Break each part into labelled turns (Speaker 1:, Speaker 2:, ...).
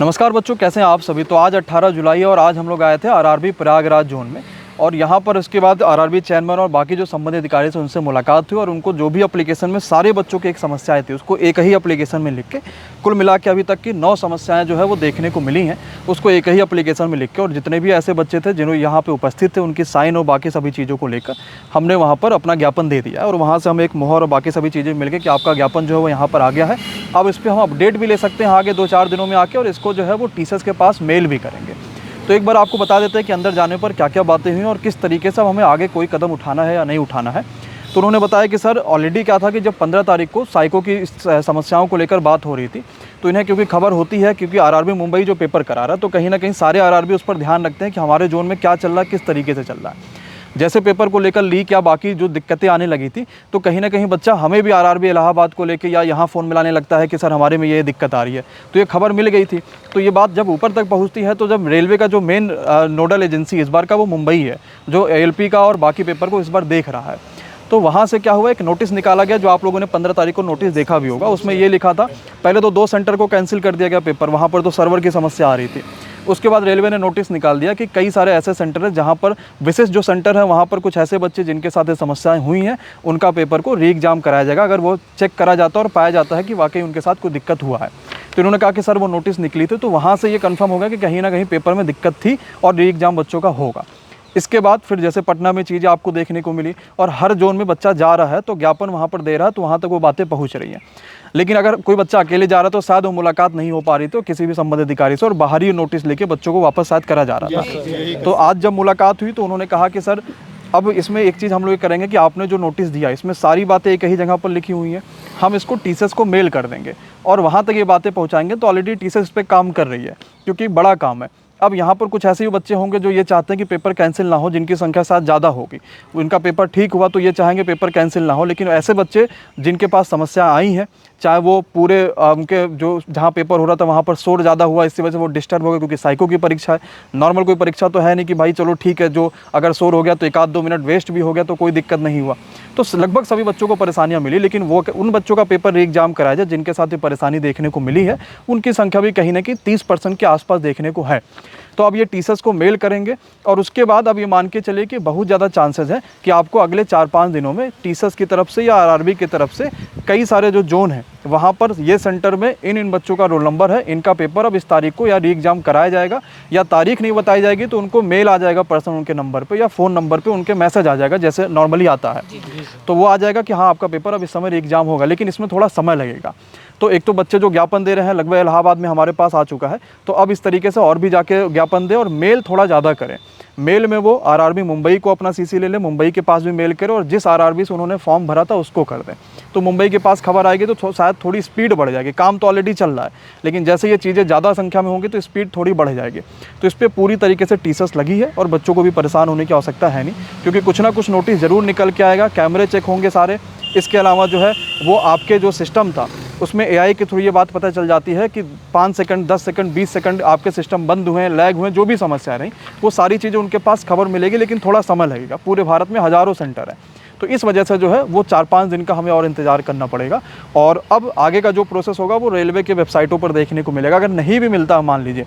Speaker 1: नमस्कार बच्चों, कैसे हैं आप सभी। तो आज 18 जुलाई है और आज हम लोग आए थे आरआरबी प्रयागराज जोन में, और यहाँ पर उसके बाद आरआरबी चेयरमैन और बाकी जो संबंधित अधिकारी थे उनसे मुलाकात हुई और उनको जो भी एप्लीकेशन में सारे बच्चों की एक समस्या आई थी उसको एक ही एप्लीकेशन में लिख के, कुल मिला के अभी तक की 9 समस्याएं जो है वो देखने को मिली हैं, उसको एक ही एप्लीकेशन में लिख के, और जितने भी ऐसे बच्चे थे जिन्होंने यहाँ पे उपस्थित थे उनकी साइन और बाकी सभी चीज़ों को लेकर हमने वहाँ पर अपना ज्ञापन दे दिया और वहाँ से हमें एक मोहर और बाकी सभी चीज़ें मिल गई कि आपका ज्ञापन जो है वो यहाँ पर आ गया है। अब इस पर हम अपडेट भी ले सकते हैं आगे 2-4 दिनों में आके, और इसको जो है वो टीचर्स के पास मेल भी करेंगे। तो एक बार आपको बता देते हैं कि अंदर जाने पर क्या क्या बातें हुई और किस तरीके से हमें आगे कोई कदम उठाना है या नहीं उठाना है। तो उन्होंने बताया कि सर ऑलरेडी क्या था कि जब 15 तारीख को साइको की समस्याओं को लेकर बात हो रही थी, तो इन्हें क्योंकि खबर होती है, क्योंकि आरआरबी मुंबई जो पेपर करा रहा है, तो कहीं ना कहीं सारे आरआरबी उस पर ध्यान रखते हैं कि हमारे जोन में क्या चल रहा है, किस तरीके से चल रहा है। जैसे पेपर को लेकर लीक या बाकी जो दिक्कतें आने लगी थी, तो कहीं ना कहीं बच्चा हमें भी आरआरबी इलाहाबाद को लेकर या यहाँ फ़ोन मिलाने लगता है कि सर हमारे में ये दिक्कत आ रही है। तो ये खबर मिल गई थी, तो ये बात जब ऊपर तक पहुँचती है, तो जब रेलवे का जो मेन नोडल एजेंसी इस बार का वो मुंबई है, जो एएलपी का और बाकी पेपर को इस बार देख रहा है, तो वहाँ से क्या हुआ, एक नोटिस निकाला गया जो आप लोगों ने 15 तारीख को नोटिस देखा भी होगा। उसमें ये लिखा था, पहले तो 2 सेंटर को कैंसिल कर दिया गया पेपर, वहाँ पर तो सर्वर की समस्या आ रही थी। उसके बाद रेलवे ने नोटिस निकाल दिया कि कई सारे ऐसे सेंटर हैं जहाँ पर विशेष जो सेंटर है वहाँ पर कुछ ऐसे बच्चे जिनके साथ ये समस्याएं हुई हैं, उनका पेपर को री एग्जाम कराया जाएगा अगर वो चेक करा जाता है और पाया जाता है कि वाकई उनके साथ कोई दिक्कत हुआ है। तो इन्होंने कहा कि सर वो नोटिस निकली थी, तो वहाँ से ये कन्फर्म हो गया कि कहीं ना कहीं पेपर में दिक्कत थी और री एग्जाम बच्चों का होगा। इसके बाद फिर जैसे पटना में चीज़ें आपको देखने को मिली और हर जोन में बच्चा जा रहा है तो ज्ञापन वहाँ पर दे रहा है, तो वहाँ तक वो बातें पहुँच रही हैं। लेकिन अगर कोई बच्चा अकेले जा रहा तो शायद वो मुलाकात नहीं हो पा रही, तो किसी भी संबंधित अधिकारी से, और बाहरी नोटिस लेके बच्चों को वापस शायद करा जा रहा था। तो आज जब मुलाकात हुई तो उन्होंने कहा कि सर अब इसमें एक चीज़ हम लोग करेंगे कि आपने जो नोटिस दिया इसमें सारी बातें एक ही जगह पर लिखी हुई हैं, हम इसको टीचर्स को मेल कर देंगे और वहाँ तक ये बातें पहुँचाएंगे। तो ऑलरेडी टीचर्स इस पर काम कर रही है क्योंकि बड़ा काम है। अब यहाँ पर कुछ ऐसे भी बच्चे होंगे जो ये चाहते हैं कि पेपर कैंसिल ना हो, जिनकी संख्या शायद ज़्यादा होगी, उनका पेपर ठीक हुआ तो ये चाहेंगे पेपर कैंसिल ना हो। लेकिन ऐसे बच्चे जिनके पास समस्या आई हैं, चाहे वो पूरे उनके जो जहाँ पेपर हो रहा था वहाँ पर शोर ज़्यादा हुआ, इसकी वजह से वो डिस्टर्ब हो गए, क्योंकि साइको की परीक्षा है, नॉर्मल कोई परीक्षा तो है नहीं कि भाई चलो ठीक है, जो अगर शोर हो गया तो 1-2 मिनट वेस्ट भी हो गया तो कोई दिक्कत नहीं हुआ। तो लगभग सभी बच्चों को परेशानियाँ मिली, लेकिन वो उन बच्चों का पेपर री एग्जाम कराया जाए जिनके साथ ये परेशानी देखने को मिली है, उनकी संख्या भी कहीं ना कहीं 30% के आसपास देखने को है। तो अब ये टीचर्स को मेल करेंगे और उसके बाद अब ये मान के चलिए कि बहुत ज़्यादा चांसेस है कि आपको अगले 4-5 दिनों में टीचर्स की तरफ से या आरआरबी की तरफ से कई सारे जो जोन हैं वहाँ पर ये सेंटर में इन बच्चों का रोल नंबर है, इनका पेपर अब इस तारीख को या री एग्जाम कराया जाएगा, या तारीख नहीं बताई जाएगी तो उनको मेल आ जाएगा पर्सनल उनके नंबर पे या फ़ोन नंबर पे उनके मैसेज आ जाएगा जैसे नॉर्मली आता है। तो वो आ जाएगा कि हाँ आपका पेपर अब इस समय री एग्जाम होगा, लेकिन इसमें थोड़ा समय लगेगा। तो एक तो बच्चे जो ज्ञापन दे रहे हैं लगभग इलाहाबाद में हमारे पास आ चुका है, तो अब इस तरीके से और भी जाके ज्ञापन दें और मेल थोड़ा ज़्यादा करें। मेल में वो आरआरबी मुंबई को अपना सीसी ले ले, मुंबई के पास भी मेल करें और जिस आरआरबी से उन्होंने फॉर्म भरा था उसको कर दें। तो मुंबई के पास खबर आएगी तो शायद थोड़ी स्पीड बढ़ जाएगी। काम तो ऑलरेडी चल रहा है, लेकिन जैसे ये चीज़ें ज़्यादा संख्या में होंगी तो स्पीड थोड़ी बढ़ जाएगी। तो इस पर पूरी तरीके से टीचर्स लगी है और बच्चों को भी परेशान होने की आवश्यकता है नहीं, क्योंकि कुछ ना कुछ नोटिस ज़रूर निकल के आएगा, कैमरे चेक होंगे सारे। इसके अलावा जो है वो आपके जो सिस्टम था उसमें एआई के थ्रू ये बात पता चल जाती है कि 5 सेकंड, 10 सेकंड, 20 सेकंड आपके सिस्टम बंद हुए, लैग हुए, जो भी समस्या रही वो सारी चीज़ें उनके पास खबर मिलेगी, लेकिन थोड़ा समय लगेगा। पूरे भारत में हज़ारों सेंटर है, तो इस वजह से जो है वो 4-5 दिन का हमें और इंतज़ार करना पड़ेगा। और अब आगे का जो प्रोसेस होगा वो रेलवे के वेबसाइटों पर देखने को मिलेगा। अगर नहीं भी मिलता, मान लीजिए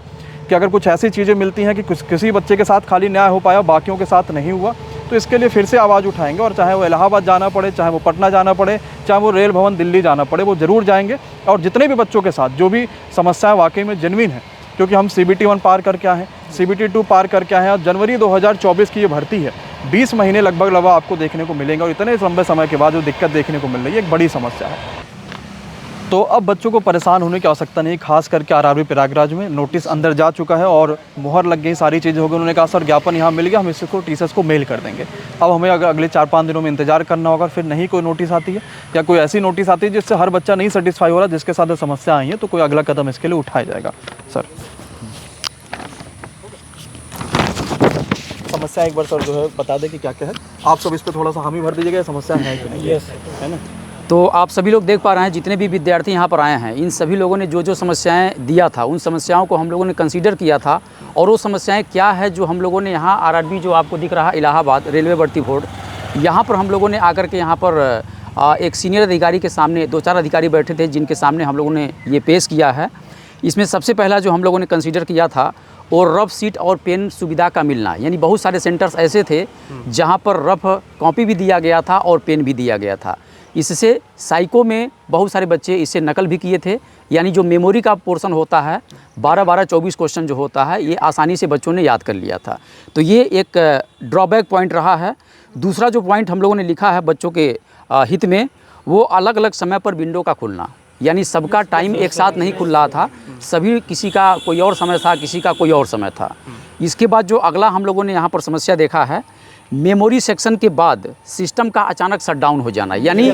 Speaker 1: कि अगर कुछ ऐसी चीज़ें मिलती हैं कि किसी बच्चे के साथ खाली न्याय हो पाया, बाकियों के साथ नहीं हुआ, तो इसके लिए फिर से आवाज़ उठाएंगे, और चाहे वो इलाहाबाद जाना पड़े, चाहे वो पटना जाना पड़े, चाहे वो रेल भवन दिल्ली जाना पड़े, वो ज़रूर जाएंगे। और जितने भी बच्चों के साथ जो भी समस्याएं वाकई में जेन्युइन है, क्योंकि हम CBT 1 पार करके आए हैं, CBT 2 पार करके आए हैं, और जनवरी 2024 की ये भर्ती है, 20 महीने लगभग आपको देखने को मिलेंगे, और इतने लंबे समय के बाद जो दिक्कत देखने को मिल रही है एक बड़ी समस्या है। तो अब बच्चों को परेशान होने की आवश्यकता नहीं, खास करके आरआरबी प्रयागराज में नोटिस अंदर जा चुका है और मुहर लग गई, सारी चीज़ें हो गई। उन्होंने कहा सर ज्ञापन यहाँ मिल गया, हम इसको टीचर्स को मेल कर देंगे। अब हमें अगले 4-5 दिनों में इंतजार करना होगा, फिर नहीं कोई नोटिस आती है या कोई ऐसी नोटिस आती है जिससे हर बच्चा नहीं सेटिस्फाई हो रहा, जिसके साथ समस्या आई है, तो कोई अगला कदम इसके लिए उठाया जाएगा। सर समस्या एक बार सर जो है बता दें कि क्या क्या है, आप सब इस पर थोड़ा सा हामी भर दीजिएगा, समस्या है कि नहीं, है ना।
Speaker 2: तो आप सभी लोग देख पा रहे हैं, जितने भी विद्यार्थी यहाँ पर आए हैं, इन सभी लोगों ने जो जो समस्याएं दिया था उन समस्याओं को हम लोगों ने कंसीडर किया था, और वो समस्याएं क्या है जो हम लोगों ने यहाँ आरआरबी जो आपको दिख रहा है इलाहाबाद रेलवे भर्ती बोर्ड, यहाँ पर हम लोगों ने आकर के यहाँ पर एक सीनियर अधिकारी के सामने 2-4 अधिकारी बैठे थे जिनके सामने हम लोगों ने ये पेश किया है। इसमें सबसे पहला जो हम लोगों ने कंसीडर किया था वो रफ सीट और पेन सुविधा का मिलना, यानी बहुत सारे सेंटर्स ऐसे थे जहाँ पर रफ कॉपी भी दिया गया था और पेन भी दिया गया था। इससे साइको में बहुत सारे बच्चे इससे नकल भी किए थे, यानी जो मेमोरी का पोर्शन होता है 12-24 क्वेश्चन जो होता है ये आसानी से बच्चों ने याद कर लिया था। तो ये एक ड्रॉबैक पॉइंट रहा है। दूसरा जो पॉइंट हम लोगों ने लिखा है बच्चों के हित में, वो अलग अलग समय पर विंडो का खुलना, यानी सबका टाइम एक साथ नहीं खुल रहा था, सभी किसी का कोई और समय था, किसी का कोई और समय था। इसके बाद जो अगला हम लोगों ने यहाँ पर समस्या देखा है, मेमोरी सेक्शन के बाद सिस्टम का अचानक शट डाउन हो जाना, यानी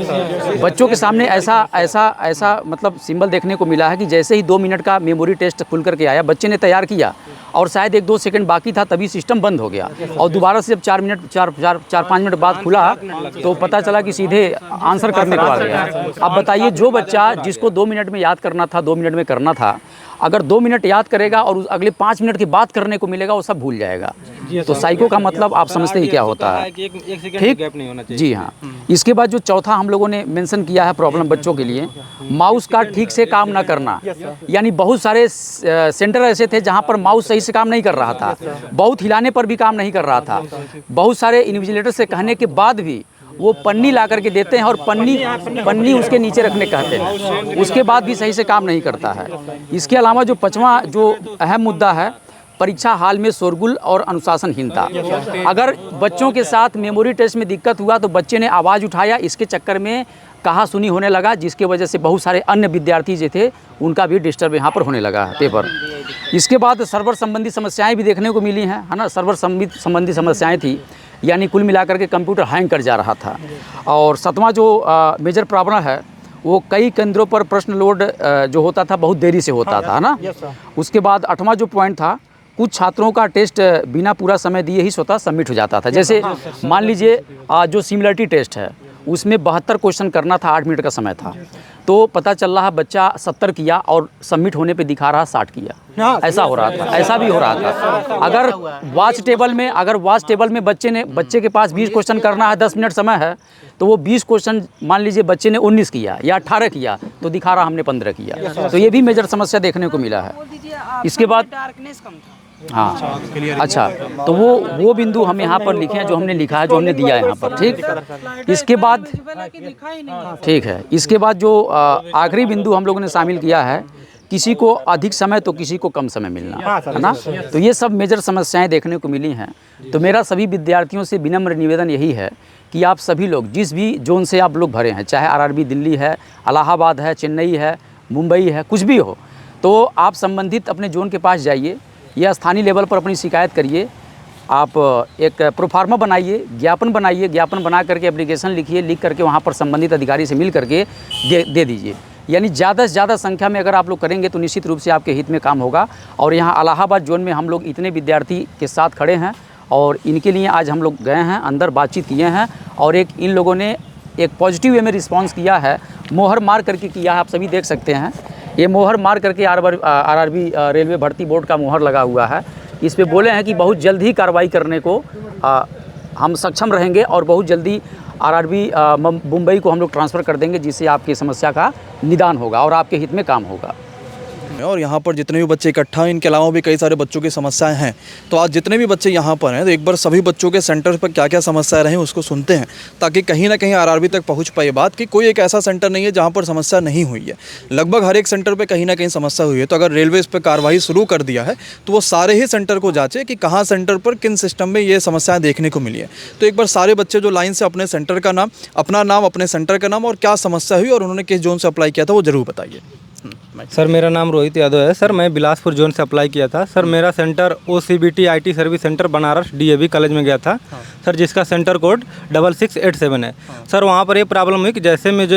Speaker 2: बच्चों के सामने ऐसा मतलब सिंबल देखने को मिला है कि जैसे ही 2 मिनट का मेमोरी टेस्ट खुल करके आया, बच्चे ने तैयार किया और शायद 1-2 सेकंड बाकी था तभी सिस्टम बंद हो गया, और दोबारा से जब 4-5 मिनट बाद खुला तो पता चला कि सीधे आंसर करने को आ गया। अब बताइए, जो बच्चा जिसको 2 मिनट में याद करना था, 2 मिनट में करना था, अगर 2 मिनट याद करेगा और अगले 5 मिनट की बात करने को मिलेगा, वो सब भूल जाएगा। तो साइको का मतलब आप समझते ही क्या होता है, ठीक? जी हाँ। इसके बाद जो चौथा हम लोगों ने मेंशन किया है प्रॉब्लम बच्चों के लिए, माउस का ठीक से काम ना करना, यानी बहुत सारे सेंटर ऐसे थे जहाँ पर माउस सही से काम नहीं कर रहा था, बहुत हिलाने पर भी काम नहीं कर रहा था, बहुत सारे इन्विजिलेटर से कहने के बाद भी वो पन्नी ला करके देते हैं और पन्नी उसके नीचे रखने कहते हैं, उसके बाद भी सही से काम नहीं करता है। इसके अलावा जो 5वां जो अहम मुद्दा है, परीक्षा हाल में शोरगुल और अनुशासनहीनता। अगर बच्चों के साथ मेमोरी टेस्ट में दिक्कत हुआ तो बच्चे ने आवाज़ उठाया, इसके चक्कर में कहा सुनी होने लगा, जिसके वजह से बहुत सारे अन्य विद्यार्थी जो थे उनका भी डिस्टर्ब यहाँ पर होने लगा है पेपर। इसके बाद सर्वर संबंधी समस्याएं भी देखने को मिली हैं, है ना। सर्वर संबंधी समस्याएं थी, यानी कुल मिलाकर के कंप्यूटर हैंग कर जा रहा था। और 7वां जो मेजर प्रॉब्लम है, वो कई केंद्रों पर प्रश्न लोड जो होता था बहुत देरी से होता था, है ना। उसके बाद 8वां जो पॉइंट था, कुछ छात्रों का टेस्ट बिना पूरा समय दिए ही स्वतः सबमिट हो जाता था। जैसे मान लीजिए जो सिमिलरिटी टेस्ट है उसमें 72 क्वेश्चन करना था, 8 मिनट का समय था, तो पता चल रहा है बच्चा 70 किया और सबमिट होने पे दिखा रहा 60 किया। ऐसा हो रहा था, ऐसा भी हो रहा था। अगर वॉच टेबल में बच्चे के पास 20 क्वेश्चन करना है, 10 मिनट समय है, तो वो 20 क्वेश्चन मान लीजिए बच्चे ने 19 किया या 18 किया तो दिखा रहा हमने 15 किया। तो ये भी मेजर समस्या देखने को मिला है। इसके बाद हाँ, अच्छा, तो वो बिंदु हम यहाँ पर लिखे हैं, जो हमने लिखा है, जो हमने दिया है यहाँ पर, ठीक। इसके बाद ठीक है, इसके बाद जो आखिरी बिंदु हम लोगों ने शामिल किया है, किसी को अधिक समय तो किसी को कम समय मिलना, है ना। तो ये सब मेजर समस्याएं देखने को मिली हैं। तो मेरा सभी विद्यार्थियों से विनम्र निवेदन यही है कि आप सभी लोग जिस भी जोन से आप लोग भरे हैं, चाहे आरआरबी दिल्ली है, इलाहाबाद है, चेन्नई है, मुंबई है, कुछ भी हो, तो आप संबंधित अपने जोन के पास जाइए या स्थानीय लेवल पर अपनी शिकायत करिए। आप एक प्रोफार्मा बनाइए, ज्ञापन बनाइए, ज्ञापन बना करके एप्लीकेशन लिखिए, लिख करके वहाँ पर संबंधित अधिकारी से मिल करके दे दीजिए। यानी ज़्यादा से ज़्यादा संख्या में अगर आप लोग करेंगे तो निश्चित रूप से आपके हित में काम होगा। और यहाँ इलाहाबाद जोन में हम लोग इतने विद्यार्थी के साथ खड़े हैं और इनके लिए आज हम लोग गए हैं, अंदर बातचीत किए हैं और इन लोगों ने एक पॉजिटिव वे में रिस्पॉन्स किया है, मोहर मार करके किया है। आप सभी देख सकते हैं, ये मोहर मार करके आरआरबी रेलवे भर्ती बोर्ड का मोहर लगा हुआ है। इस पे बोले हैं कि बहुत जल्द ही कार्रवाई करने को हम सक्षम रहेंगे और बहुत जल्दी आरआरबी मुंबई को हम लोग ट्रांसफ़र कर देंगे, जिससे आपकी समस्या का निदान होगा और आपके हित में काम होगा।
Speaker 1: और यहाँ पर जितने भी बच्चे इकट्ठा हैं, इनके अलावा भी कई सारे बच्चों की समस्याएं हैं। तो आज जितने भी बच्चे यहाँ पर हैं, तो एक बार सभी बच्चों के सेंटर पर क्या क्या समस्याएं रहीं उसको सुनते हैं, ताकि कहीं ना कहीं आरआरबी तक पहुँच पाए बात कि कोई एक ऐसा सेंटर नहीं है जहाँ पर समस्या नहीं हुई है। लगभग हर एक सेंटर पर कहीं ना कहीं समस्या हुई है। तो अगर रेलवे इस पर कार्रवाई शुरू कर दिया है तो वो सारे ही सेंटर को जाँचे कि कहाँ सेंटर पर किन सिस्टम में ये समस्याएँ देखने को मिली है। तो एक बार सारे बच्चे जो लाइन से अपने सेंटर का नाम, अपना नाम, अपने सेंटर का नाम और क्या समस्या हुई और उन्होंने किस जोन से अप्लाई किया था वो ज़रूर बताइए।
Speaker 3: सर, मेरा नाम रोहित यादव है। सर, मैं बिलासपुर जोन से अप्लाई किया था। सर, मेरा centre OCBT IT service centre Banaras DAV college में गया था। सर, जिसका सेंटर कोड 6687 है। सर, वहाँ पर ये प्रॉब्लम हुई कि जैसे मैं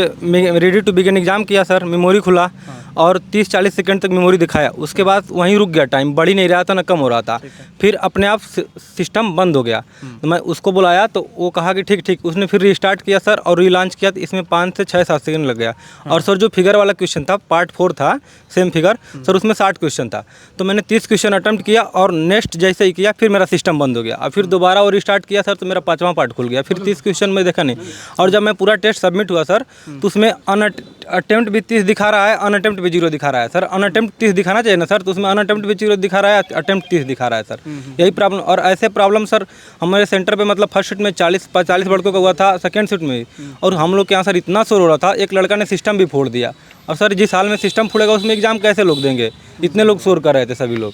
Speaker 3: रेडी टू बिगिन एग्ज़ाम किया, सर मेमोरी खुला और 30-40 सेकंड तक मेमोरी दिखाया, उसके बाद वहीं रुक गया, टाइम बढ़ ही नहीं रहा था ना कम हो रहा था। फिर अपने आप सिस्टम बंद हो गया। तो मैं उसको बुलाया तो वो कहा कि ठीक, उसने फिर रीस्टार्ट किया सर और रीलॉन्च किया, तो इसमें 5 से 6-7 सेकंड लग गया। और सर, जो फिगर वाला क्वेश्चन था, पार्ट 4 था, था सेम फिगर सर, उसमें 60 क्वेश्चन था। तो मैंने 30 क्वेश्चन अटेम्प्ट किया और नेक्स्ट जैसे ही किया फिर मेरा सिस्टम बंद हो गया। और फिर दोबारा और रिस्टार्ट किया सर, तो मेरा 5वां पार्ट खुल गया। फिर 30 क्वेश्चन में देखा नहीं। और जब मैं पूरा टेस्ट सबमिट हुआ सर, तो उसमें अटेम्प्ट भी 30 दिखा रहा है, अनअटेम्प्ट भी 0 दिखा रहा है सर। अनअटेम्प्ट 30 दिखाना चाहिए ना सर, तो उसमें अनअटेम्प्ट भी 0 दिखा रहा है, अटेम्प्ट 30 दिखा रहा है सर। यही प्रॉब्लम। और ऐसे प्रॉब्लम सर हमारे सेंटर पे मतलब फर्स्ट शिफ्ट में 40 लड़कों का हुआ था, सेकंड शिफ्ट में। और हम लोग के यहाँ सर इतना शोर हो रहा था, एक लड़का ने सिस्टम भी फोड़ दिया। और सर जिस हाल में सिस्टम फोड़ेगा उसमें एग्जाम कैसे लोग देंगे? इतने लोग शोर कर रहे थे सभी लोग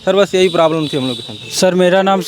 Speaker 3: सर। बस यही प्रॉब्लम थी हम लोग के साथ।
Speaker 4: सर मेरा नाम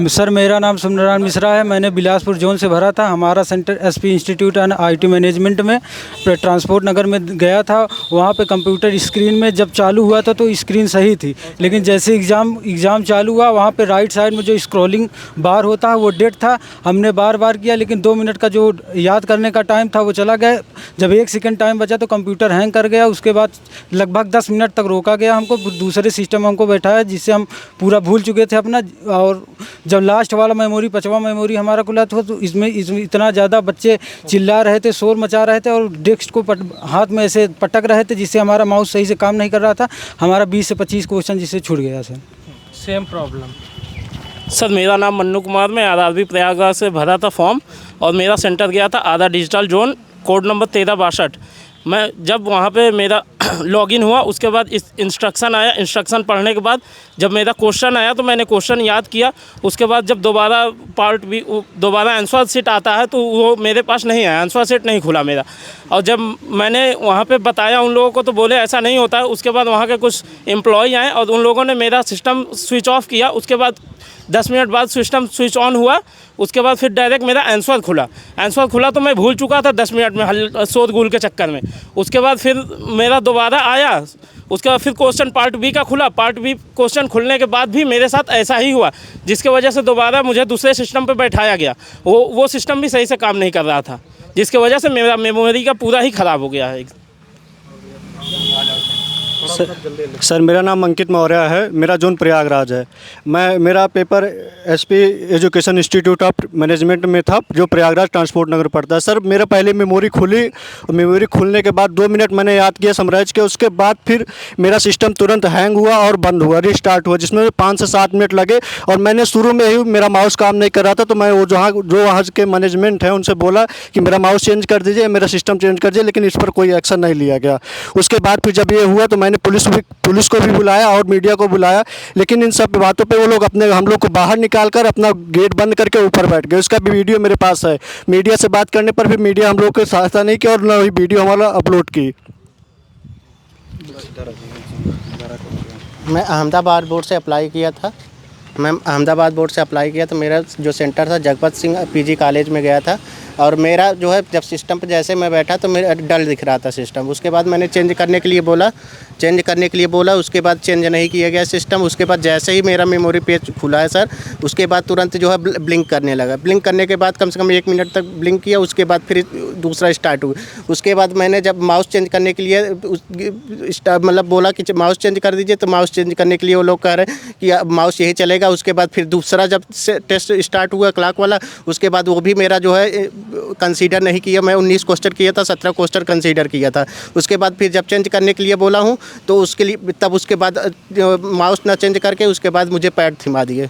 Speaker 4: सर मेरा नाम सुमनरान मिश्रा है। मैंने बिलासपुर जोन से भरा था। हमारा centre SP institute and IT management में ट्रांसपोर्ट नगर में गया था। वहाँ पे कंप्यूटर स्क्रीन में जब चालू हुआ था तो स्क्रीन सही थी, लेकिन जैसे एग्ज़ाम चालू हुआ वहाँ पे राइट साइड में जो स्क्रॉलिंग बार होता है वो डेड था। हमने बार बार किया, लेकिन 2 मिनट का जो याद करने का टाइम था वो चला गया। जब 1 सेकंड टाइम बचा तो कंप्यूटर हैंग कर गया। उसके बाद लगभग 10 मिनट तक रोका गया हमको, दूसरे सिस्टम हमको बैठाया जिससे हम पूरा भूल चुके थे अपना। और जब लास्ट वाला मेमोरी 5वां मेमोरी हमारा खुला था तो इसमें इतना ज़्यादा बच्चे चिल्ला रहे थे, शोर मचा रहे थे और डेस्क को हाथ में ऐसे पटक रहे थे, जिससे हमारा माउस सही से काम नहीं कर रहा था। हमारा 20 से 25 क्वेश्चन जिससे छूट गया सर।
Speaker 5: Same problem sir. मेरा नाम मन्नू कुमार, मैं आरआरबी प्रयागराज से भरा था फॉर्म और मेरा सेंटर गया था आधा डिजिटल जोन, कोड नंबर 1362। मैं जब वहाँ पे मेरा लॉगिन हुआ उसके बाद इस इंस्ट्रक्शन आया। इंस्ट्रक्शन पढ़ने के बाद जब मेरा क्वेश्चन आया तो मैंने क्वेश्चन याद किया। उसके बाद जब दोबारा पार्ट भी दोबारा आंसर शीट आता है तो वो मेरे पास नहीं आया, आंसर शीट नहीं खुला मेरा। और जब मैंने वहाँ पे बताया उन लोगों को तो बोले ऐसा नहीं होता है। उसके बाद वहाँ के कुछ एम्प्लॉय आए और उन लोगों ने मेरा सिस्टम स्विच ऑफ किया। उसके बाद 10 मिनट बाद सिस्टम स्विच ऑन हुआ। उसके बाद फिर डायरेक्ट मेरा आंसर खुला तो मैं भूल चुका था 10 मिनट में शोध गुल के चक्कर में। उसके बाद फिर मेरा दोबारा आया। उसके बाद फिर क्वेश्चन पार्ट बी का खुला। पार्ट बी क्वेश्चन खुलने के बाद भी मेरे साथ ऐसा ही हुआ, जिसके वजह से दोबारा मुझे दूसरे सिस्टम पर बैठाया गया। वो सिस्टम भी सही से काम नहीं कर रहा था, जिसके वजह से मेरा मेमोरी का पूरा ही ख़राब हो गया है।
Speaker 6: सर मेरा नाम अंकित मौर्य है। मेरा जोन प्रयागराज है। मेरा paper SP education institute of management में था, जो प्रयागराज ट्रांसपोर्ट नगर पड़ता है। सर मेरा पहले मेमोरी खुली और मेमोरी खुलने के बाद 2 मिनट मैंने याद किया समराइज के। उसके बाद फिर मेरा सिस्टम तुरंत हैंग हुआ और बंद हुआ, रिस्टार्ट हुआ, जिसमें 5 से 7 मिनट लगे। और मैंने शुरू में ही मेरा माउस काम नहीं कर रहा था, तो मैं वो जो वहाँ के मैनेजमेंट है उनसे बोला कि मेरा माउस चेंज कर दीजिए, मेरा सिस्टम चेंज कर दीजिए, लेकिन इस पर कोई एक्शन नहीं लिया गया। उसके बाद फिर जब ये हुआ तो मैंने पुलिस को भी बुलाया और मीडिया को बुलाया, लेकिन इन सब बातों पे वो लोग हम लोग को बाहर निकाल कर अपना गेट बंद करके ऊपर बैठ गए। उसका भी वीडियो मेरे पास है। मीडिया से बात करने पर भी मीडिया हम लोग को सहायता नहीं की और न ही वीडियो हमारा अपलोड की।
Speaker 7: मैं अहमदाबाद बोर्ड से अप्लाई किया था। मेरा जो सेंटर था जगपत सिंह पीजी कॉलेज में गया था। और मेरा जो है जब सिस्टम पे जैसे मैं बैठा तो मेरा डल दिख रहा था सिस्टम। उसके बाद मैंने चेंज करने के लिए बोला, उसके बाद चेंज नहीं किया गया सिस्टम। उसके बाद जैसे ही मेरा मेमोरी पेज खुला है सर, उसके बाद तुरंत जो है ब्लिंक करने लगा। ब्लिंक करने के बाद कम से कम 1 मिनट तक ब्लिंक किया। उसके बाद फिर दूसरा स्टार्ट हुआ। उसके बाद मैंने जब माउस चेंज करने के लिए मतलब बोला कि माउस चेंज कर दीजिए, तो माउस चेंज करने के लिए वो लोग कह रहे हैं कि माउस यही चलेगा। उसके बाद फिर दूसरा जब टेस्ट स्टार्ट हुआ क्लॉक वाला, उसके बाद वो भी मेरा जो है कंसीडर नहीं किया। मैं 19 क्वेश्चन किया था, 17 क्वेश्चन कंसीडर किया था। उसके बाद फिर जब चेंज करने के लिए बोला हूँ तो उसके बाद माउस ना चेंज करके उसके बाद मुझे पैड थमा दिए।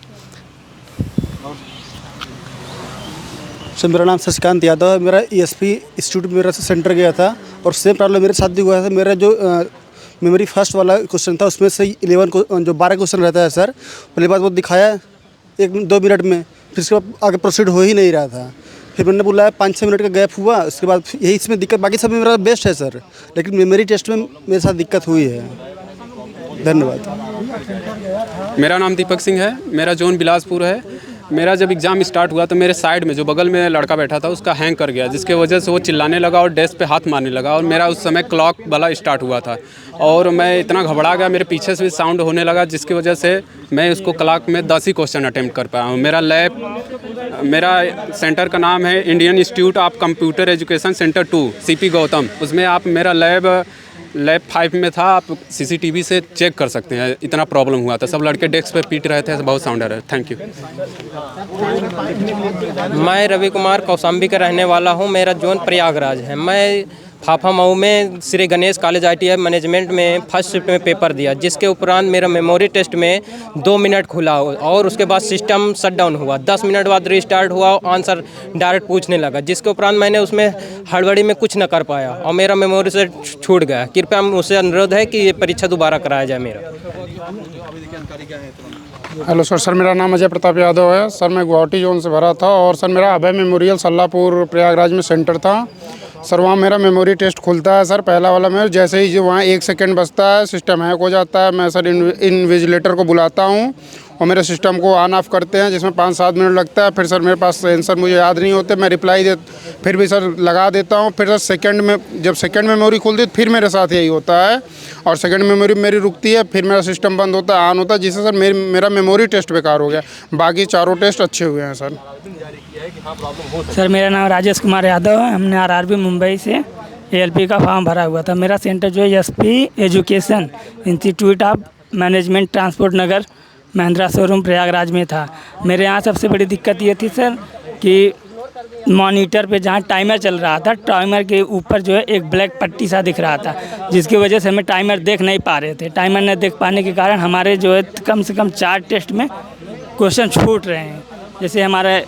Speaker 8: सर मेरा नाम शशिकांत यादव है। मेरा ESP इंस्टीट्यूट में मेरा सेंटर गया था और सेम प्रॉब्लम मेरे साथ भी हुआ था। मेरा जो मेमोरी फर्स्ट वाला क्वेश्चन था उसमें से 12 क्वेश्चन रहता है सर, पहली बात वो दिखाया 1-2 मिनट में, फिर उसके बाद आगे प्रोसीड हो ही नहीं रहा था। फिर मैंने बुलाया, 5-6 मिनट का गैप हुआ। उसके बाद यही इसमें दिक्कत, बाकी सब में मेरा बेस्ट है सर, लेकिन मेमोरी टेस्ट में मेरे साथ दिक्कत हुई है। धन्यवाद।
Speaker 9: मेरा नाम दीपक सिंह है। मेरा जोन बिलासपुर है। मेरा जब एग्ज़ाम स्टार्ट हुआ तो मेरे साइड में जो बगल में लड़का बैठा था उसका हैंग कर गया, जिसके वजह से वो चिल्लाने लगा और डेस्क पे हाथ मारने लगा। और मेरा उस समय क्लॉक वाला स्टार्ट हुआ था और मैं इतना घबरा गया, मेरे पीछे से भी साउंड होने लगा, जिसकी वजह से मैं उसको क्लॉक में 10 ही क्वेश्चन अटेम्प्ट कर पाया हूँ। मेरा सेंटर का नाम है Indian institute of computer education centre 2 CP Gautam. उसमें आप मेरा लैब 5 में था। आप CCTV से चेक कर सकते हैं। इतना प्रॉब्लम हुआ था, सब लड़के डेस्क पे पीट रहे थे, बहुत साउंड आ रहा है। Thank you.
Speaker 10: मैं रवि कुमार कौशाम्बी का रहने वाला हूँ। मेरा जोन प्रयागराज है। मैं फाफा मऊ में Shri Ganesh college ITI management में फर्स्ट शिफ्ट में पेपर दिया, जिसके उपरांत मेरा मेमोरी टेस्ट में 2 मिनट खुला और उसके बाद सिस्टम शट डाउन हुआ। 10 मिनट बाद रीस्टार्ट हुआ, आंसर डायरेक्ट पूछने लगा, जिसके उपरांत मैंने उसमें हड़बड़ी में कुछ न कर पाया और मेरा मेमोरी से छूट गया। कृपया मुझसे अनुरोध है कि ये परीक्षा दोबारा कराया जाए मेरा।
Speaker 11: हेलो सर, मेरा नाम अजय प्रताप यादव है। सर मैं गुवाहाटी जोन से भरा था और सर मेरा अभय मेमोरियल सल्लापुर प्रयागराज में सेंटर था। सर वहाँ मेरा मेमोरी टेस्ट खुलता है सर, पहला वाला में जैसे ही जो वहाँ 1 सेकंड बचता है सिस्टम हैक हो जाता है। मैं सर इन्विजिलेटर को बुलाता हूँ और मेरे सिस्टम को ऑन ऑफ करते हैं, जिसमें 5-7 मिनट लगता है। फिर सर मेरे पास आंसर मुझे याद नहीं होते, मैं रिप्लाई फिर भी सर लगा देता हूँ। फिर सर जब सेकंड मेमोरी खुलती है फिर मेरे साथ यही होता है और सेकंड मेमोरी मेरी रुकती है, फिर मेरा सिस्टम बंद होता है, ऑन होता है, जिससे सर मेरा मेमोरी टेस्ट बेकार हो गया। बाकी चारों टेस्ट अच्छे हुए हैं सर।
Speaker 12: सर मेरा नाम राजेश कुमार यादव है। हमने RRB मुंबई से ALP का फॉर्म भरा हुआ था। मेरा सेंटर जो है SP education institute of management transport Nagar Mahindra showroom Prayagraj में था। मेरे यहाँ सबसे बड़ी दिक्कत ये थी सर कि मॉनिटर पे जहाँ टाइमर चल रहा था, टाइमर के ऊपर जो है एक ब्लैक पट्टी सा दिख रहा था, जिसकी वजह से हमें टाइमर देख नहीं पा रहे थे। टाइमर न देख पाने के कारण हमारे जो है कम से कम 4 टेस्ट में क्वेश्चन छूट रहे हैं। जैसे हमारा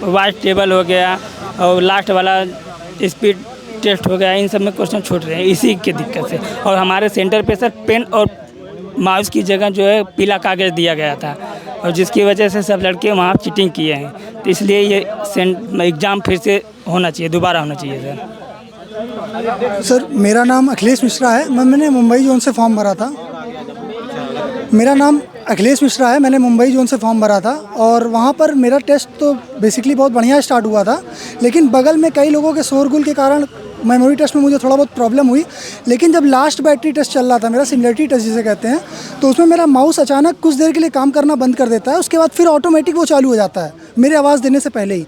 Speaker 12: वाइट टेबल हो गया और लास्ट वाला स्पीड टेस्ट हो गया, इन सब में क्वेश्चन छूट रहे हैं इसी की दिक्कत से। और हमारे सेंटर पे सर पेन और माउस की जगह जो है पीला कागज़ दिया गया था और जिसकी वजह से सब लड़के वहाँ चीटिंग किए हैं। तो इसलिए ये एग्ज़ाम फिर से होना चाहिए, दोबारा होना चाहिए सर।
Speaker 13: सर मेरा नाम अखिलेश मिश्रा है। मैंने मुंबई जोन से फॉर्म भरा था। मेरा नाम अखिलेश मिश्रा है। मैंने मुंबई जोन से फॉर्म भरा था और वहाँ पर मेरा टेस्ट तो बेसिकली बहुत बढ़िया स्टार्ट हुआ था, लेकिन बगल में कई लोगों के शोरगुल के कारण मेमोरी टेस्ट में मुझे थोड़ा बहुत प्रॉब्लम हुई। लेकिन जब लास्ट बैटरी टेस्ट चल रहा था, मेरा सिमिलरिटी टेस्ट जिसे कहते हैं, तो उसमें मेरा माउस अचानक कुछ देर के लिए काम करना बंद कर देता है, उसके बाद फिर ऑटोमेटिक वो चालू हो जाता है मेरे आवाज़ देने से पहले ही।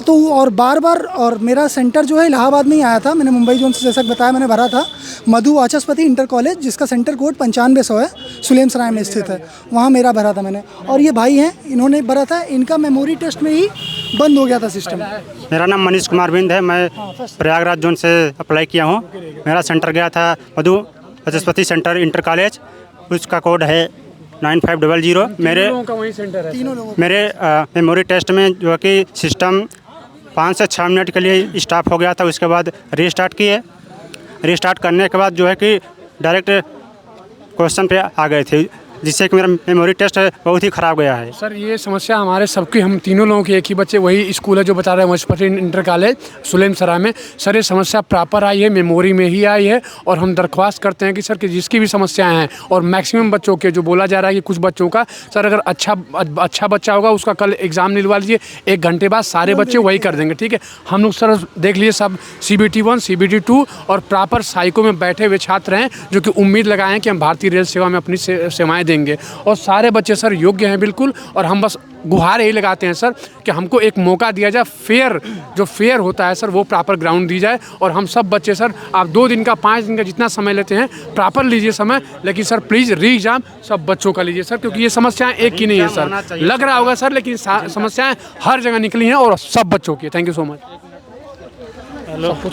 Speaker 13: तो और बार बार, और मेरा सेंटर जो है इलाहाबाद में ही आया था। मैंने मुंबई जोन से जैसा बताया मैंने भरा था मधु वाचस्पति इंटर कॉलेज, जिसका सेंटर कोड 9500 है, सुलेम सराय में स्थित है, वहाँ मेरा भरा था मैंने। और ये भाई हैं, इन्होंने भरा था, इनका मेमोरी टेस्ट में ही बंद हो गया था सिस्टम।
Speaker 14: मेरा नाम मनीष कुमार बिंद है। मैं प्रयागराज जोन से अप्लाई किया हूँ। मेरा सेंटर गया था मधु वाचस्पति सेंटर इंटर कॉलेज, उसका कोड है 9500। मेरे मेमोरी टेस्ट में जो कि सिस्टम 5 से 6 मिनट के लिए स्टॉप हो गया था, उसके बाद रीस्टार्ट किए। रीस्टार्ट करने के बाद जो है कि डायरेक्ट क्वेश्चन पे आ गए थे, जिससे कि मेरा मेमोरी टेस्ट बहुत ही ख़राब गया है।
Speaker 11: सर ये समस्या हमारे सबकी, हम तीनों लोगों की, एक ही बच्चे वही स्कूल है जो बता रहे हैं वाचस्पति इंटर कॉलेज सुलेम सराय में। सर ये समस्या प्रॉपर आई है, मेमोरी में ही आई है और हम दरख्वास्त करते हैं कि सर कि जिसकी भी समस्याएं हैं, और मैक्सिमम बच्चों के जो बोला जा रहा है कि कुछ बच्चों का, सर अगर अच्छा बच्चा होगा उसका कल एग्ज़ाम निलवा लीजिए, 1 घंटे बाद सारे बच्चे वही कर देंगे, ठीक है। हम लोग सर देख लीजिए सब CBT 1 CBT 2 और प्रॉपर साइको में बैठे हुए छात्र हैं जो कि उम्मीद लगाएं कि हम भारतीय रेल सेवा में अपनी सेवाएँ देंगे और सारे बच्चे सर योग्य हैं बिल्कुल। और हम बस गुहार यही लगाते हैं सर कि हमको एक मौका दिया जाए, जो फेयर होता है सर वो प्रॉपर ग्राउंड दी जाए। और हम सब बच्चे सर, आप 2 दिन का 5 दिन का जितना समय लेते हैं प्रॉपर लीजिए समय, लेकिन सर प्लीज़ री एग्ज़ाम सब बच्चों का लीजिए सर, क्योंकि ये समस्याएं एक की नहीं है सर, लग रहा होगा सर, लेकिन समस्याएं हर जगह निकली हैं और सब बच्चों की। Thank you so much.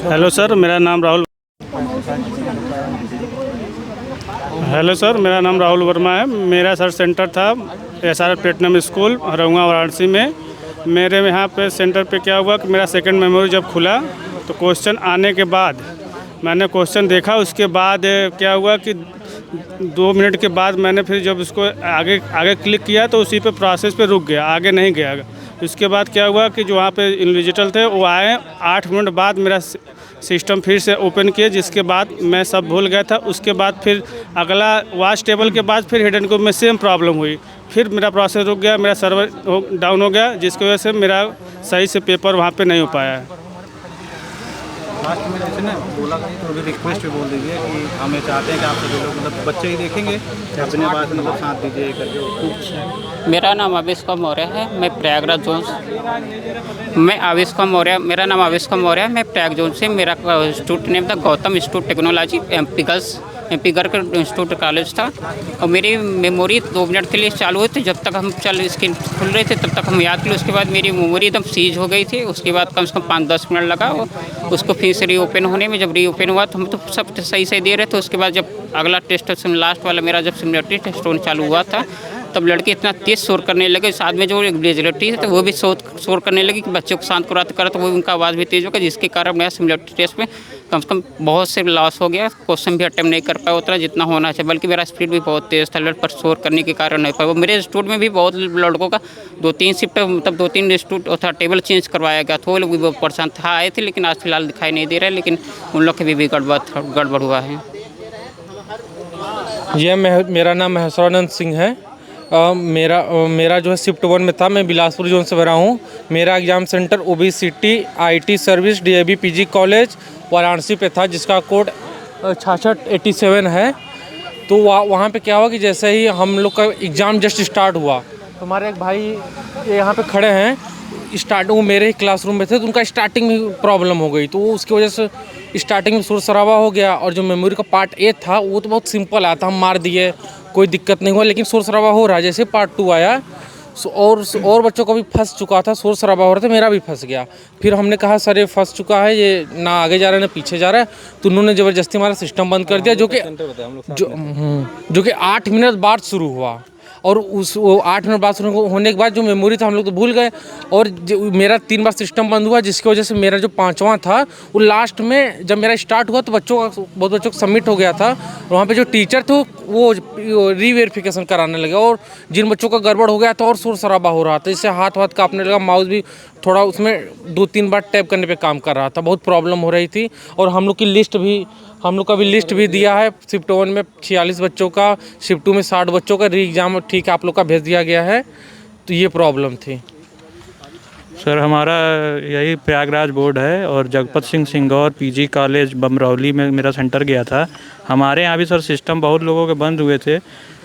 Speaker 15: Hello sir, मेरा नाम राहुल वर्मा है। मेरा सर सेंटर था SR प्लेटिनम स्कूल हरौंगा वाराणसी में। मेरे यहाँ पे सेंटर पे क्या हुआ कि मेरा सेकंड मेमोरी जब खुला तो क्वेश्चन आने के बाद मैंने क्वेश्चन देखा, उसके बाद क्या हुआ कि 2 मिनट के बाद मैंने फिर जब उसको आगे क्लिक किया तो उसी पे प्रोसेस पे रुक गया, आगे नहीं गया। उसके बाद क्या हुआ कि जो वहाँ पे इन्विजिलेटर थे वो आए, 8 मिनट बाद मेरा सिस्टम फिर से ओपन किए, जिसके बाद मैं सब भूल गया था। उसके बाद फिर अगला वॉच टेबल के बाद फिर हिडन को में सेम प्रॉब्लम हुई, फिर मेरा प्रोसेस रुक गया, मेरा सर्वर डाउन हो गया, जिसकी वजह से मेरा सही से पेपर वहाँ पे नहीं हो पाया है।
Speaker 16: लास्ट में जैसे ना बोला तो अभी रिक्वेस्ट भी बोल दीजिए कि हमें चाहते हैं कि आप सभी लोग मतलब बच्चे ही देखेंगे, अपने बात मतलब साथ दीजिए करके।
Speaker 17: मेरा नाम आविष्का मौर्य है, मैं प्रयागराज जोन मेरा नाम आविष्का मौर्य है, मैं प्रयाग जोन से। मेरा इंस्टीट्यूट नेम था गौतम इंस्टीट्यूट टेक्नोलॉजी एम्पिकल्स MP गर्ग इंस्टीट्यूट कॉलेज था और मेरी मेमोरी 2 मिनट के लिए चालू हुई थी। जब तक हम स्क्रीन खुल रहे थे तब तक हम याद किए। उसके बाद मेरी मेमोरी एकदम सीज हो गई थी। उसके बाद कम से कम 5-10 मिनट लगा उसको फिर से रीओपन होने में। जब रीओपन हुआ तो हम तो सब सही सही दे रहे थे। उसके बाद जब अगला टेस्ट लास्ट वाला मेरा जब सिमुलेटरी टेस्ट चालू हुआ था तब लड़के इतना तेज़ शोर करने लगे। साथ में जो विजिलेटरी है तो वो भी शोर करने लगी कि बच्चों को शांत कराते कराते वो उनका आवाज़ भी तेज़ हो गया, जिसके कारण मेरा सिमुलेटरी टेस्ट में कम से कम बहुत से लॉस हो गया। क्वेश्चन भी अटेम्प्ट नहीं कर पाया उतना जितना होना चाहिए, बल्कि मेरा स्पीड भी बहुत तेज़ था। लड़ पर शोर करने के कारण नहीं पाया। मेरे इंस्टीट्यूट में भी बहुत लड़कों का 2-3 शिफ्ट मतलब 2-3 इंस्टीट्यूट था टेबल चेंज करवाया गया था। वो लोग भी बहुत परेशान था आए थे, लेकिन आज फिलहाल दिखाई नहीं दे रहा है। लेकिन उन लोग के भी गड़बड़ हुआ है।
Speaker 18: ये मेरा नाम महेश्वरानंद सिंह है। मेरा जो है शिफ्ट 1 में था। मैं बिलासपुर जोन से भरा हूँ। मेरा exam centre OBCT IT service DAB PG college Varanasi पे था, जिसका कोड 6687 है। तो वहाँ पे क्या हुआ कि जैसे ही हम लोग का एग्ज़ाम जस्ट स्टार्ट हुआ तो हमारे एक भाई यहाँ पे खड़े हैं, वो मेरे ही क्लासरूम में थे, तो उनका स्टार्टिंग में प्रॉब्लम हो गई। तो उसकी वजह से स्टार्टिंग में शोर शराबा हो गया। और जो मेमोरी का पार्ट A था वो तो बहुत सिंपल आया था, हम मार दिए, कोई दिक्कत नहीं हुआ। लेकिन शोर शराबा हो रहा है। जैसे पार्ट 2 आया और बच्चों का भी फंस चुका था, शोर शराबा हो रहा था, मेरा भी फंस गया। फिर हमने कहा सर ये फंस चुका है, ये ना आगे जा रहा है ना पीछे जा रहा है। तो उन्होंने ज़बरदस्ती हमारा सिस्टम बंद कर दिया, जो कि 8 मिनट बाद शुरू हुआ। और वो 8 मिनट बाद शुरू होने के बाद जो मेमोरी था हम लोग तो भूल गए। और मेरा 3 बार सिस्टम बंद हुआ, जिसकी वजह से मेरा जो 5वां था वो लास्ट में जब मेरा स्टार्ट हुआ तो बहुत बच्चों को सबमिट हो गया था। वहाँ पे जो टीचर थे वो रीवेरिफिकेशन कराने लगे। और जिन बच्चों का गड़बड़ हो गया था और शोर शराबा हो रहा था, इससे हाथ कांपने लगा, माउस भी थोड़ा उसमें 2-3 बार टैप करने पे काम कर रहा था। बहुत प्रॉब्लम हो रही थी। और हम लोग का भी लिस्ट भी दिया है। शिफ्ट 1 में 46 बच्चों का, शिफ्ट 2 में 60 बच्चों का री एग्ज़ाम ठीक है आप लोग का भेज दिया गया है। तो ये प्रॉब्लम थी
Speaker 19: सर। हमारा यही प्रयागराज बोर्ड है और जगपत सिंह सिंगौर PG कॉलेज बमरौली में मेरा सेंटर गया था। हमारे यहाँ भी सर सिस्टम बहुत लोगों के बंद हुए थे,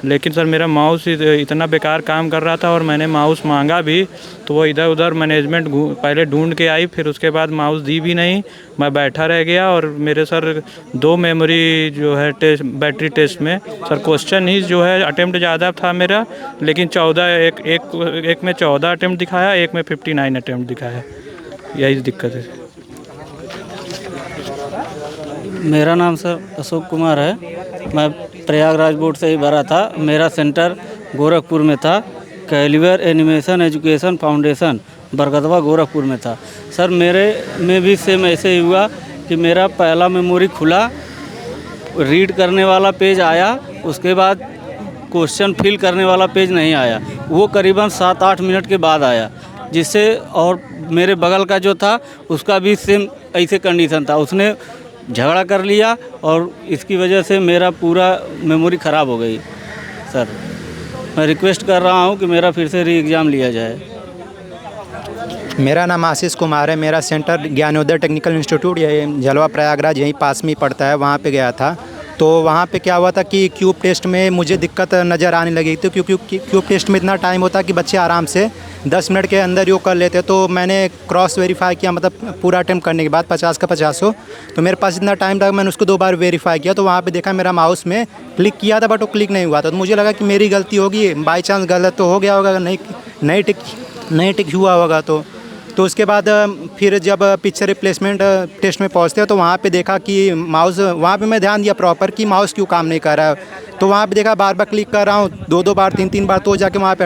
Speaker 19: लेकिन सर मेरा माउस इतना बेकार काम कर रहा था। और मैंने माउस मांगा भी तो वो इधर उधर मैनेजमेंट पहले ढूंढ के आई, फिर उसके बाद माउस दी भी नहीं, मैं बैठा रह गया। और मेरे सर 2 मेमोरी जो है बैटरी टेस्ट में सर क्वेश्चन ही जो है अटेम्प्ट ज़्यादा था मेरा, लेकिन 14 एक में 14 अटेम्प्ट दिखाया, एक में 59 अटेम्प्ट दिखाया। यही दिक्कत है।
Speaker 20: मेरा नाम सर अशोक कुमार है। मैं प्रयागराज बोर्ड से ही भरा था। मेरा सेंटर गोरखपुर में था। Caliber animation education foundation Bargadwa Gorakhpur में था। सर मेरे में भी सेम ऐसे ही हुआ कि मेरा पहला मेमोरी खुला, रीड करने वाला पेज आया, उसके बाद क्वेश्चन फिल करने वाला पेज नहीं आया। वो करीबन 7-8 मिनट के बाद आया, जिससे और मेरे बगल का जो था उसका भी सेम ऐसे कंडीशन था। उसने झगड़ा कर लिया और इसकी वजह से मेरा पूरा मेमोरी ख़राब हो गई। सर मैं रिक्वेस्ट कर रहा हूँ कि मेरा फिर से री एग्ज़ाम लिया जाए।
Speaker 21: मेरा नाम आशीष कुमार है। मेरा सेंटर ज्ञानोदय टेक्निकल इंस्टीट्यूट यही जलवा प्रयागराज यहीं पास में ही पड़ता है, वहाँ पे गया था। तो वहाँ पे क्या हुआ था कि क्यूब टेस्ट में मुझे दिक्कत नज़र आने लगी थी, क्योंकि क्यूब टेस्ट में इतना टाइम होता है कि बच्चे आराम से 10 मिनट के अंदर योग कर लेते। तो मैंने क्रॉस वेरीफाई किया, मतलब पूरा अटेम्प्ट करने के बाद 50 का 50 हो, तो मेरे पास इतना टाइम था, मैंने उसको 2 बार वेरीफाई किया। तो वहाँ पे देखा मेरा माउस में क्लिक किया था बट वो क्लिक नहीं हुआ था। तो मुझे लगा कि मेरी गलती होगी, बाई चांस गलत तो हो गया होगा, नहीं टिक हुआ होगा। तो उसके बाद फिर जब पिक्चर रिप्लेसमेंट टेस्ट में पहुंचते हैं तो वहाँ पे देखा कि माउस, वहाँ पे मैं ध्यान दिया प्रॉपर कि माउस क्यों काम नहीं कर रहा है। तो वहाँ पे देखा बार बार क्लिक कर रहा हूँ, 2-2 बार 3-3 बार, तो जाके वहाँ पे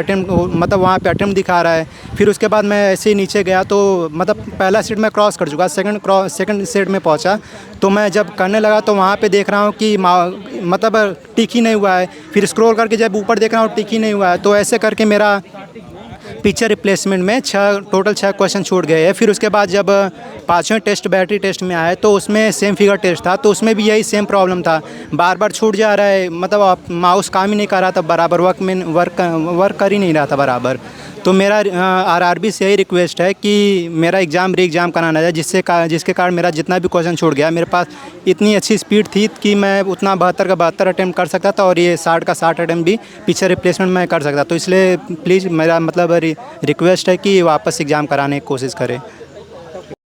Speaker 21: अटेम्प्ट दिखा रहा है। फिर उसके बाद मैं ऐसे ही नीचे गया तो मतलब पहला सेट मैं क्रॉस कर चुका, सेकंड सेट में पहुँचा। तो मैं जब करने लगा तो वहाँ पे देख रहा हूँ कि मतलब टिक ही नहीं हुआ है। फिर स्क्रॉल करके जब ऊपर देख रहा हूँ टिक ही नहीं हुआ है। तो ऐसे करके मेरा पिक्चर रिप्लेसमेंट में टोटल 6 क्वेश्चन छूट गए हैं। फिर उसके बाद जब 5वें टेस्ट बैटरी टेस्ट में आए तो उसमें सेम फिगर टेस्ट था, तो उसमें भी यही सेम प्रॉब्लम था, बार बार छूट जा रहा है, मतलब माउस काम ही नहीं कर रहा था बराबर, वर्क कर ही नहीं रहा था बराबर। तो मेरा RRB से यही रिक्वेस्ट है कि मेरा री एग्ज़ाम कराना जाए, जिसके कारण मेरा जितना भी क्वेश्चन छूट गया, मेरे पास इतनी अच्छी स्पीड थी कि मैं उतना 72 का 72 अटेम्प्ट कर सकता था और ये 60 का 60 अटेम्प्ट भी पिक्चर रिप्लेसमेंट में कर सकता। तो इसलिए प्लीज़ मेरा मतलब रिक्वेस्ट है कि वापस एग्ज़ाम कराने की कोशिश करें।